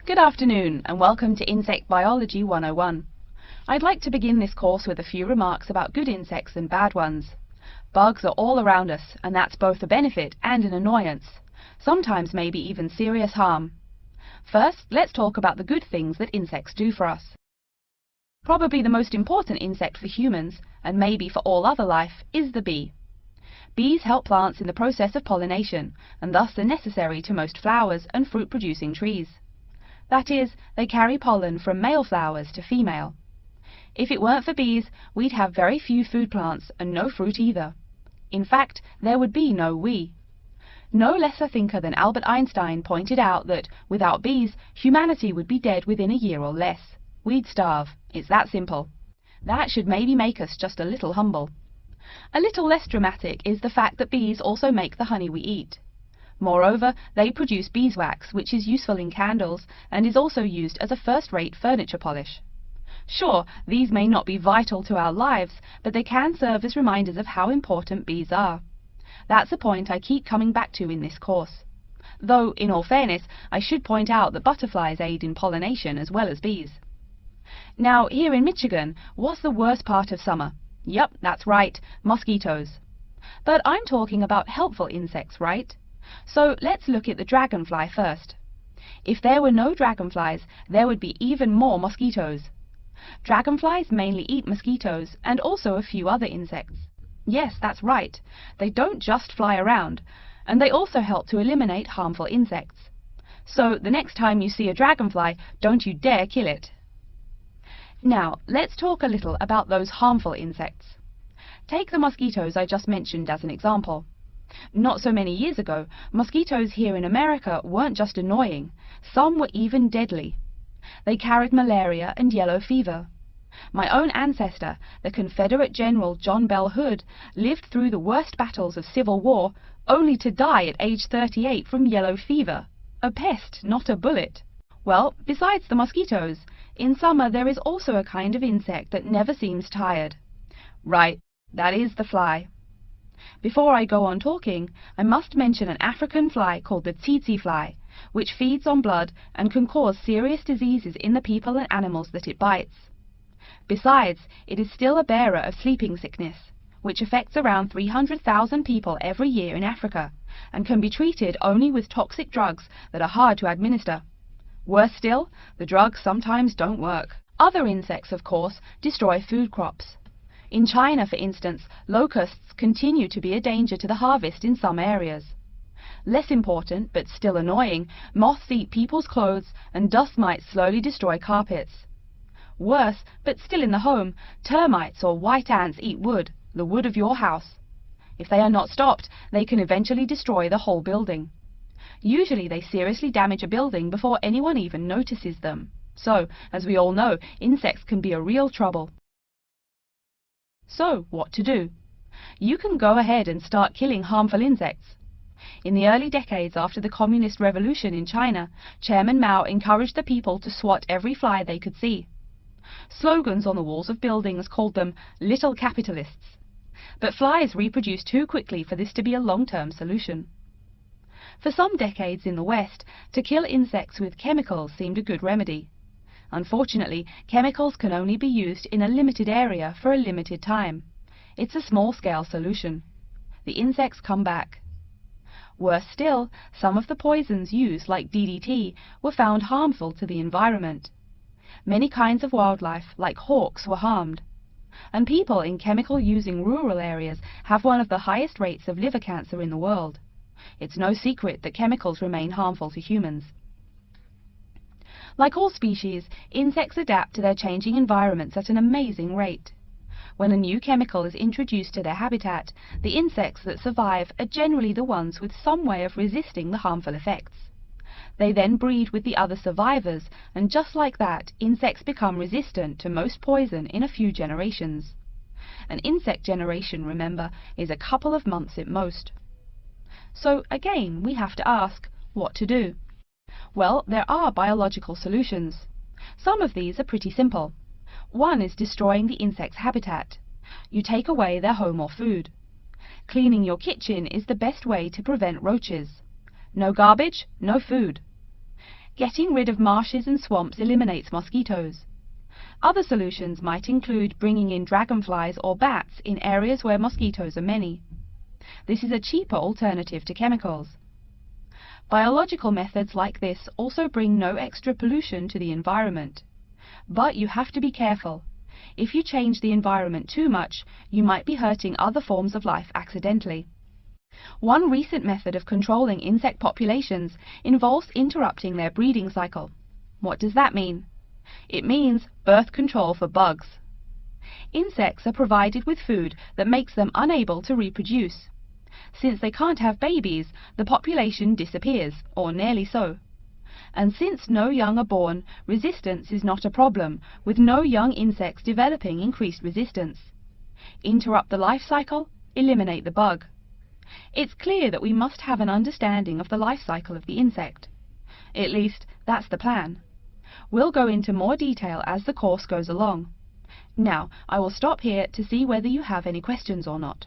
Good afternoon and welcome to Insect Biology 101. I'd like to begin this course with a few remarks about good insects and bad ones. Bugs are all around us, and that's both a benefit and an annoyance, sometimes maybe even serious harm. First, let's talk about the good things that insects do for us. Probably the most important insect for humans, and maybe for all other life, is the bee. Bees help plants in the process of pollination, and thus are necessary to most flowers and fruit-producing trees. That is, they carry pollen from male flowers to female. If it weren't for bees, we'd have very few food plants and no fruit either. In fact, there would be no we. No less a thinker than Albert Einstein pointed out that, without bees, humanity would be dead within a year or less. We'd starve. It's that simple. That should maybe make us just a little humble. A little less dramatic is the fact that bees also make the honey we eat. Moreover, they produce beeswax, which is useful in candles and is also used as a first-rate furniture polish. Sure, these may not be vital to our lives, but they can serve as reminders of how important bees are. That's a point I keep coming back to in this course. Though, in all fairness, I should point out that butterflies aid in pollination as well as bees. Now, here in Michigan, what's the worst part of summer? Yup, that's right, mosquitoes. But I'm talking about helpful insects, right? So let's look at the dragonfly first. If there were no dragonflies, there would be even more mosquitoes. Dragonflies mainly eat mosquitoes and also a few other insects. Yes, that's right. They don't just fly around, and they also help to eliminate harmful insects. So the next time you see a dragonfly, don't you dare kill it. Now, let's talk a little about those harmful insects. Take the mosquitoes I just mentioned as an example. Not so many years ago, mosquitoes here in America weren't just annoying, some were even deadly. They carried malaria and yellow fever. My own ancestor, the Confederate General John Bell Hood, lived through the worst battles of Civil War, only to die at age 38 from yellow fever. A pest, not a bullet. Well, besides the mosquitoes, in summer there is also a kind of insect that never seems tired. Right, that is the fly. Before I go on talking, I must mention an African fly called the tsetse fly, which feeds on blood and can cause serious diseases in the people and animals that it bites. Besides, it is still a bearer of sleeping sickness, which affects around 300,000 people every year in Africa, and can be treated only with toxic drugs that are hard to administer. Worse still, the drugs sometimes don't work. Other insects, of course, destroy food crops. In China, for instance, locusts continue to be a danger to the harvest in some areas. Less important, but still annoying, moths eat people's clothes and dust mites slowly destroy carpets. Worse, but still in the home, termites or white ants eat wood, the wood of your house. If they are not stopped, they can eventually destroy the whole building. Usually they seriously damage a building before anyone even notices them. So, as we all know, insects can be a real trouble. So, what to do? You can go ahead and start killing harmful insects. In the early decades after the Communist Revolution in China, Chairman Mao encouraged the people to swat every fly they could see. Slogans on the walls of buildings called them little capitalists. But flies reproduce too quickly for this to be a long-term solution. For some decades in the West, to kill insects with chemicals seemed a good remedy. Unfortunately, chemicals can only be used in a limited area for a limited time. It's a small-scale solution. The insects come back. Worse still, some of the poisons used, like DDT, were found harmful to the environment. Many kinds of wildlife, like hawks, were harmed. And people in chemical-using rural areas have one of the highest rates of liver cancer in the world. It's no secret that chemicals remain harmful to humans. Like all species, insects adapt to their changing environments at an amazing rate. When a new chemical is introduced to their habitat, the insects that survive are generally the ones with some way of resisting the harmful effects. They then breed with the other survivors, and just like that, insects become resistant to most poison in a few generations. An insect generation, remember, is a couple of months at most. So again, we have to ask, what to do? Well, there are biological solutions. Some of these are pretty simple. One is destroying the insect's habitat. You take away their home or food. Cleaning your kitchen is the best way to prevent roaches. No garbage, no food. Getting rid of marshes and swamps eliminates mosquitoes. Other solutions might include bringing in dragonflies or bats in areas where mosquitoes are many. This is a cheaper alternative to chemicals. Biological methods like this also bring no extra pollution to the environment. But you have to be careful. If you change the environment too much, you might be hurting other forms of life accidentally. One recent method of controlling insect populations involves interrupting their breeding cycle. What does that mean? It means birth control for bugs. Insects are provided with food that makes them unable to reproduce. Since they can't have babies, the population disappears, or nearly so. And since no young are born, resistance is not a problem, with no young insects developing increased resistance. Interrupt the life cycle, eliminate the bug. It's clear that we must have an understanding of the life cycle of the insect. At least, that's the plan. We'll go into more detail as the course goes along. Now, I will stop here to see whether you have any questions or not.